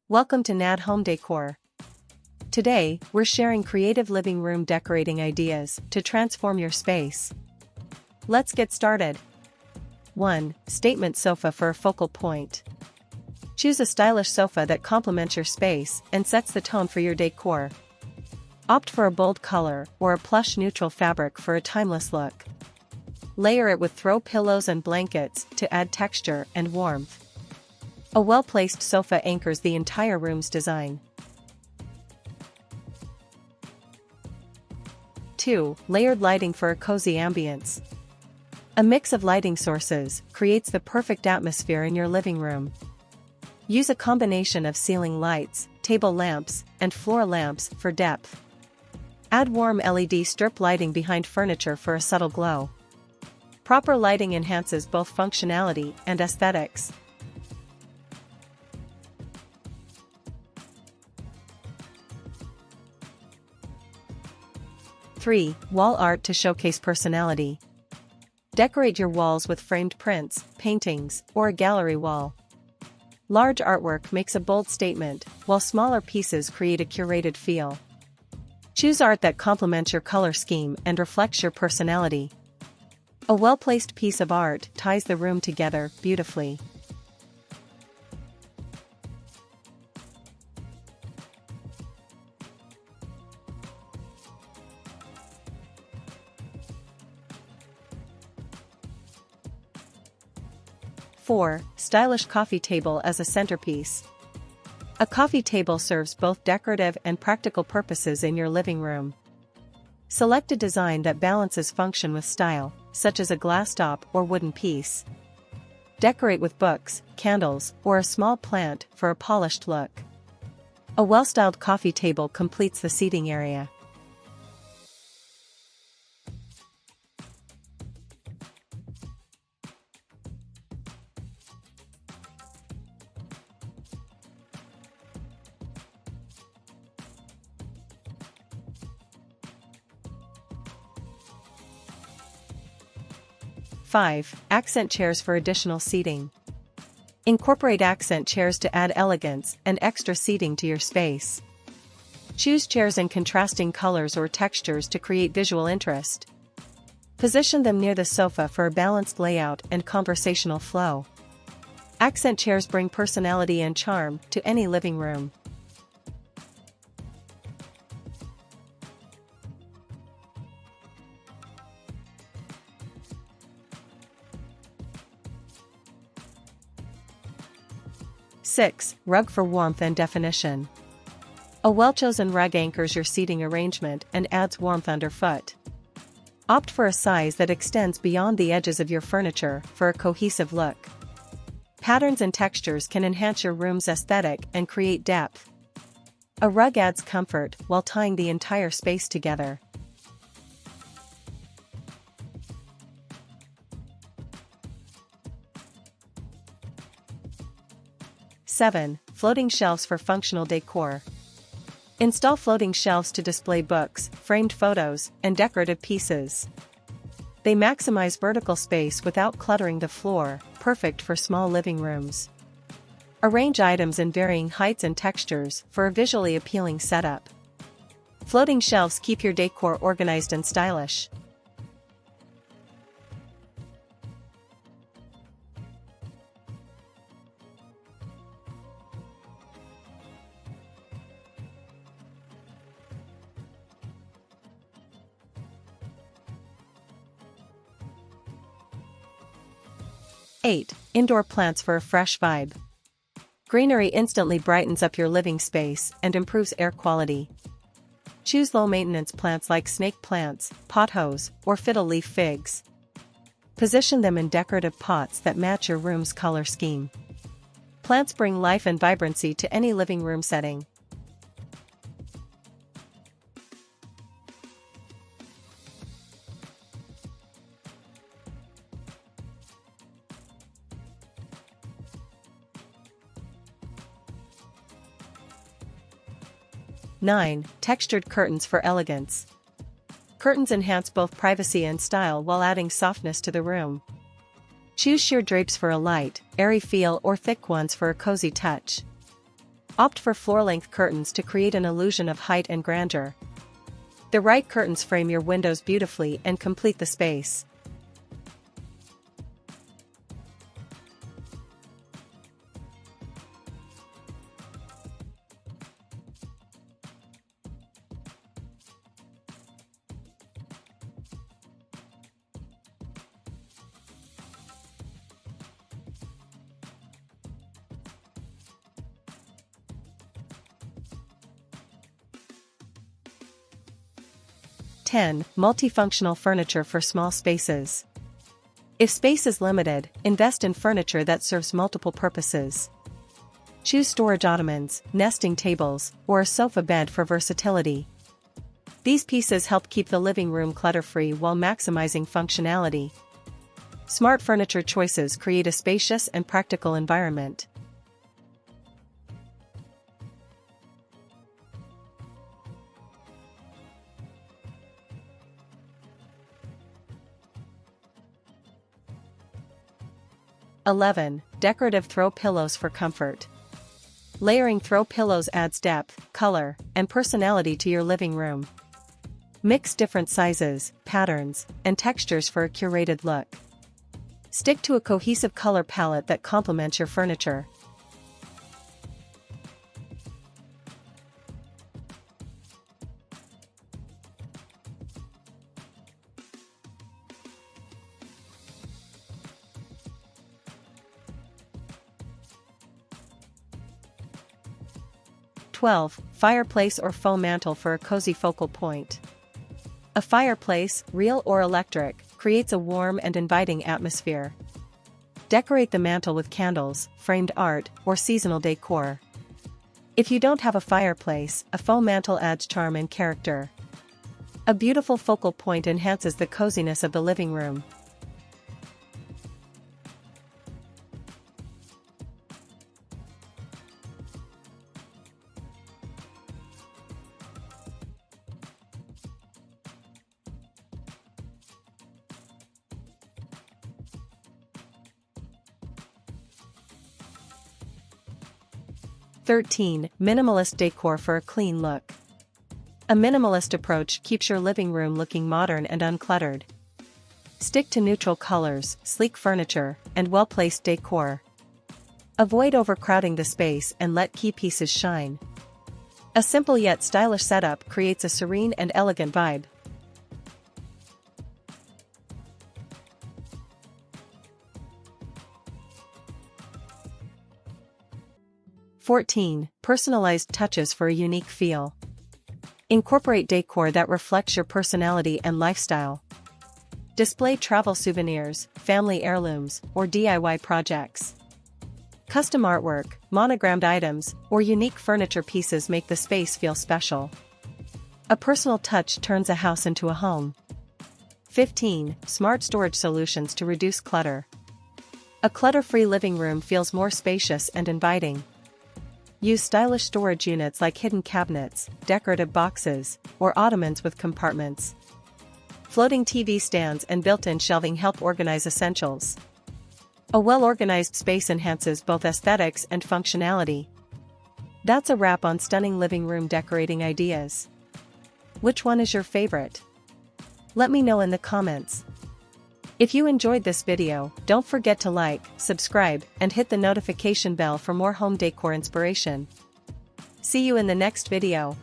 Welcome to NAD Home Decor. Today, we're sharing creative living room decorating ideas to transform your space. Let's get started. 1. Statement sofa for a focal point. Choose a stylish sofa that complements your space and sets the tone for your decor. Opt for a bold color or a plush neutral fabric for a timeless look. Layer it with throw pillows and blankets to add texture and warmth. A well-placed sofa anchors the entire room's design. 2. Layered lighting for a cozy ambience. A mix of lighting sources creates the perfect atmosphere in your living room. Use a combination of ceiling lights, table lamps, and floor lamps for depth. Add warm LED strip lighting behind furniture for a subtle glow. Proper lighting enhances both functionality and aesthetics. 3. Wall art to showcase personality. Decorate your walls with framed prints, paintings, or a gallery wall. Large artwork makes a bold statement, while smaller pieces create a curated feel. Choose art that complements your color scheme and reflects your personality. A well-placed piece of art ties the room together beautifully. 4. Stylish coffee table as a centerpiece. A coffee table serves both decorative and practical purposes in your living room. Select a design that balances function with style, such as a glass top or wooden piece. Decorate with books, candles, or a small plant for a polished look. A well-styled coffee table completes the seating area. 5. Accent chairs for additional seating. Incorporate accent chairs to add elegance and extra seating to your space. Choose chairs in contrasting colors or textures to create visual interest. Position them near the sofa for a balanced layout and conversational flow. Accent chairs bring personality and charm to any living room. 6. Rug for warmth and definition. A well-chosen rug anchors your seating arrangement and adds warmth underfoot. Opt for a size that extends beyond the edges of your furniture for a cohesive look. Patterns and textures can enhance your room's aesthetic and create depth. A rug adds comfort while tying the entire space together. 7. Floating shelves for functional decor. Install floating shelves to display books, framed photos, and decorative pieces. They maximize vertical space without cluttering the floor, perfect for small living rooms. Arrange items in varying heights and textures for a visually appealing setup. Floating shelves keep your decor organized and stylish. 8. Indoor plants for a fresh vibe. Greenery instantly brightens up your living space and improves air quality. Choose low-maintenance plants like snake plants, pothos, or fiddle-leaf figs. Position them in decorative pots that match your room's color scheme. Plants bring life and vibrancy to any living room setting. 9. Textured curtains for elegance. Curtains enhance both privacy and style while adding softness to the room. Choose sheer drapes for a light, airy feel or thick ones for a cozy touch. Opt for floor-length curtains to create an illusion of height and grandeur. The right curtains frame your windows beautifully and complete the space. Multifunctional furniture for small spaces. If space is limited, invest in furniture that serves multiple purposes. Choose storage ottomans, nesting tables, or a sofa bed for versatility. These pieces help keep the living room clutter-free while maximizing functionality. Smart furniture choices create a spacious and practical environment. Decorative throw pillows for comfort. Layering throw pillows adds depth, color, and personality to your living room. Mix different sizes, patterns, and textures for a curated look. Stick to a cohesive color palette that complements your furniture. Fireplace or faux mantle for a cozy focal point. A fireplace, real or electric, creates a warm and inviting atmosphere. Decorate the mantle with candles, framed art, or seasonal decor. If you don't have a fireplace, a faux mantle adds charm and character. A beautiful focal point enhances the coziness of the living room. Minimalist decor for a clean look. A minimalist approach keeps your living room looking modern and uncluttered. Stick to neutral colors, sleek furniture, and well-placed decor. Avoid overcrowding the space and let key pieces shine. A simple yet stylish setup creates a serene and elegant vibe. Personalized touches for a unique feel. Incorporate decor that reflects your personality and lifestyle. Display travel souvenirs, family heirlooms, or DIY projects. Custom artwork, monogrammed items, or unique furniture pieces make the space feel special. A personal touch turns a house into a home. 15. Smart storage solutions to reduce clutter. A clutter-free living room feels more spacious and inviting. Use stylish storage units like hidden cabinets, decorative boxes, or ottomans with compartments. Floating TV stands and built-in shelving help organize essentials. A well-organized space enhances both aesthetics and functionality. That's a wrap on stunning living room decorating ideas. Which one is your favorite? Let me know in the comments. If you enjoyed this video, don't forget to like, subscribe, and hit the notification bell for more home decor inspiration. See you in the next video.